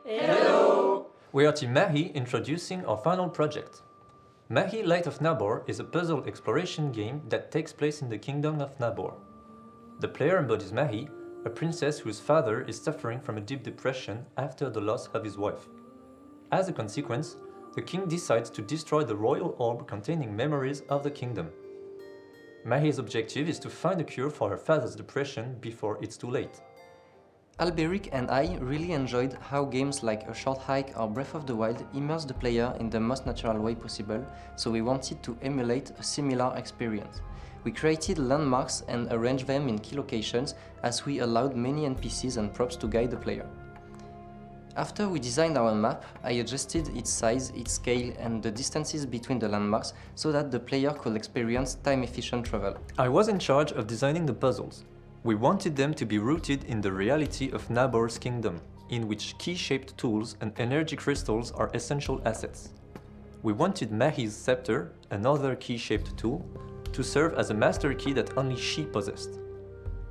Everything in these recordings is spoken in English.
Hello! We are Team Mahi introducing our final project. Mahi Light of Nabor is a puzzle exploration game that takes place in the kingdom of Nabor. The player embodies Mahi, a princess whose father is suffering from a deep depression after the loss of his wife. As a consequence, the king decides to destroy the royal orb containing memories of the kingdom. Mahi's objective is to find a cure for her father's depression before it's too late. Alberic and I really enjoyed how games like A Short Hike or Breath of the Wild immerse the player in the most natural way possible, so we wanted to emulate a similar experience. We created landmarks and arranged them in key locations as we allowed many NPCs and props to guide the player. After we designed our map, I adjusted its size, its scale and the distances between the landmarks so that the player could experience time-efficient travel. I was in charge of designing the puzzles. We wanted them to be rooted in the reality of Nabor's kingdom, in which key-shaped tools and energy crystals are essential assets. We wanted Mahi's scepter, another key-shaped tool, to serve as a master key that only she possessed.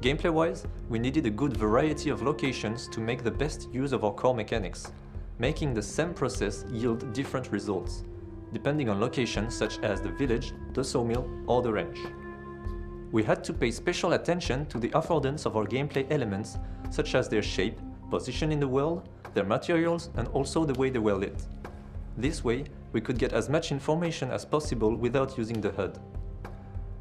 Gameplay-wise, we needed a good variety of locations to make the best use of our core mechanics, making the same process yield different results, depending on locations such as the village, the sawmill, or the ranch. We had to pay special attention to the affordance of our gameplay elements, such as their shape, position in the world, their materials, and also the way they were lit. This way, we could get as much information as possible without using the HUD.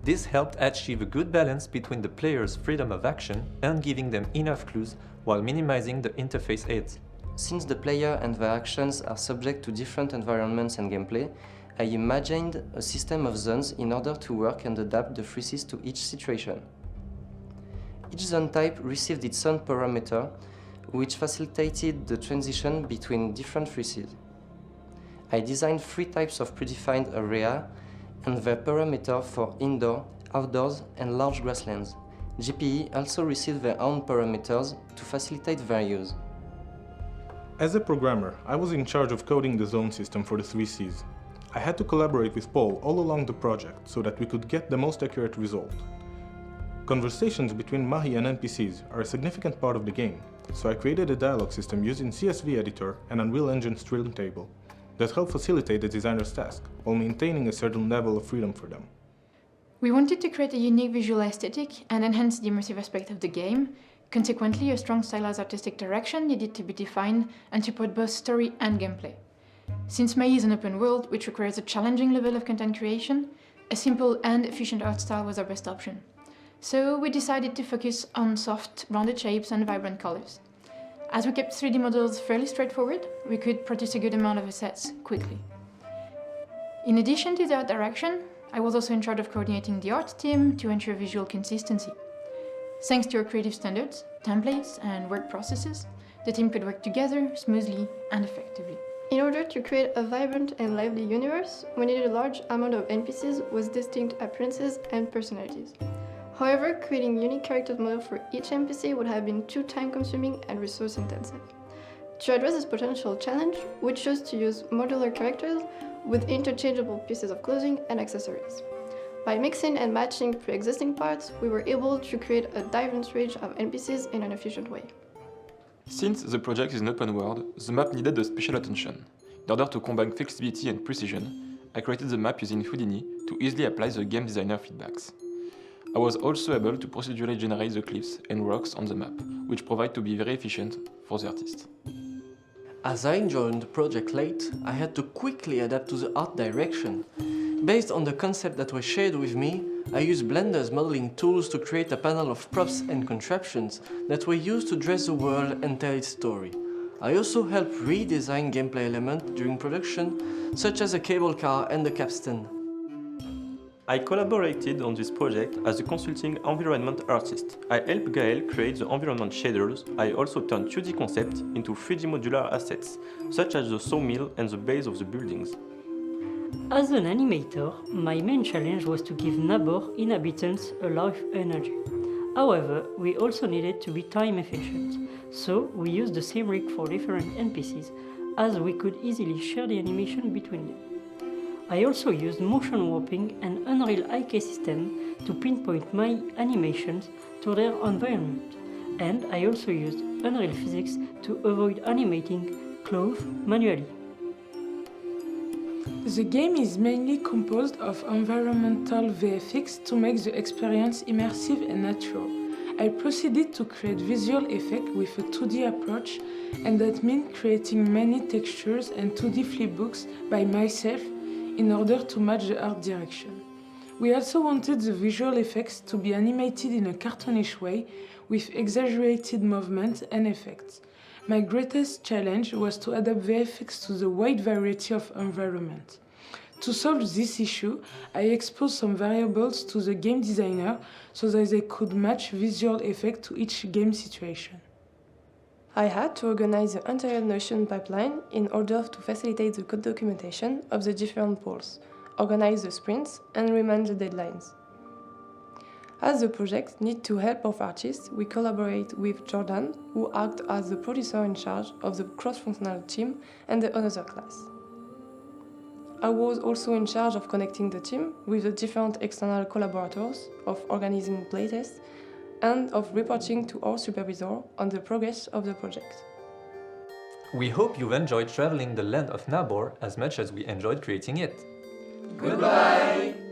This helped achieve a good balance between the player's freedom of action and giving them enough clues while minimizing the interface aids. Since the player and their actions are subject to different environments and gameplay, I imagined a system of zones in order to work and adapt the freezes to each situation. Each zone type received its own parameter, which facilitated the transition between different freezes. I designed 3 types of predefined area and their parameter for indoor, outdoors and large grasslands. GPE also received their own parameters to facilitate their use. As a programmer, I was in charge of coding the zone system for the 3 Cs. I had to collaborate with Paul all along the project so that we could get the most accurate result. Conversations between Mahi and NPCs are a significant part of the game, so I created a dialogue system using CSV editor and Unreal Engine stream table that help facilitate the designer's task while maintaining a certain level of freedom for them. We wanted to create a unique visual aesthetic and enhance the immersive aspect of the game. Consequently, a strong stylized artistic direction needed to be defined and support both story and gameplay. Since Mahi is an open world, which requires a challenging level of content creation, a simple and efficient art style was our best option. So we decided to focus on soft, rounded shapes and vibrant colors. As we kept 3D models fairly straightforward, we could produce a good amount of assets quickly. In addition to the art direction, I was also in charge of coordinating the art team to ensure visual consistency. Thanks to our creative standards, templates and work processes, the team could work together smoothly and effectively. In order to create a vibrant and lively universe, we needed a large amount of NPCs with distinct appearances and personalities. However, creating unique character models for each NPC would have been too time-consuming and resource-intensive. To address this potential challenge, we chose to use modular characters with interchangeable pieces of clothing and accessories. By mixing and matching pre-existing parts, we were able to create a diverse range of NPCs in an efficient way. Since the project is an open world, the map needed a special attention. In order to combine flexibility and precision, I created the map using Houdini to easily apply the game designer feedbacks. I was also able to procedurally generate the cliffs and rocks on the map, which provide to be very efficient for the artist. As I joined the project late, I had to quickly adapt to the art direction. Based on the concept that was shared with me, I used Blender's modeling tools to create a panel of props and contraptions that were used to dress the world and tell its story. I also helped redesign gameplay elements during production, such as the cable car and the capstan. I collaborated on this project as a consulting environment artist. I helped Gael create the environment shaders. I also turned 2D concepts into 3D modular assets, such as the sawmill and the base of the buildings. As an animator, my main challenge was to give Nabor inhabitants a life energy. However, we also needed to be time efficient, so we used the same rig for different NPCs, as we could easily share the animation between them. I also used motion warping and Unreal IK system to pinpoint my animations to their environment, and I also used Unreal Physics to avoid animating clothes manually. The game is mainly composed of environmental VFX to make the experience immersive and natural. I proceeded to create visual effects with a 2D approach, and that meant creating many textures and 2D flipbooks by myself in order to match the art direction. We also wanted the visual effects to be animated in a cartoonish way with exaggerated movements and effects. My greatest challenge was to adapt VFX to the wide variety of environments. To solve this issue, I exposed some variables to the game designer so that they could match visual effects to each game situation. I had to organize the entire Notion pipeline in order to facilitate the code documentation of the different pools, organize the sprints, and remind the deadlines. As the project needs the help of artists, we collaborate with Jordan, who acts as the producer in charge of the cross-functional team and the another class. I was also in charge of connecting the team with the different external collaborators, of organizing playtests, and of reporting to our supervisor on the progress of the project. We hope you've enjoyed traveling the land of Nabor as much as we enjoyed creating it. Goodbye!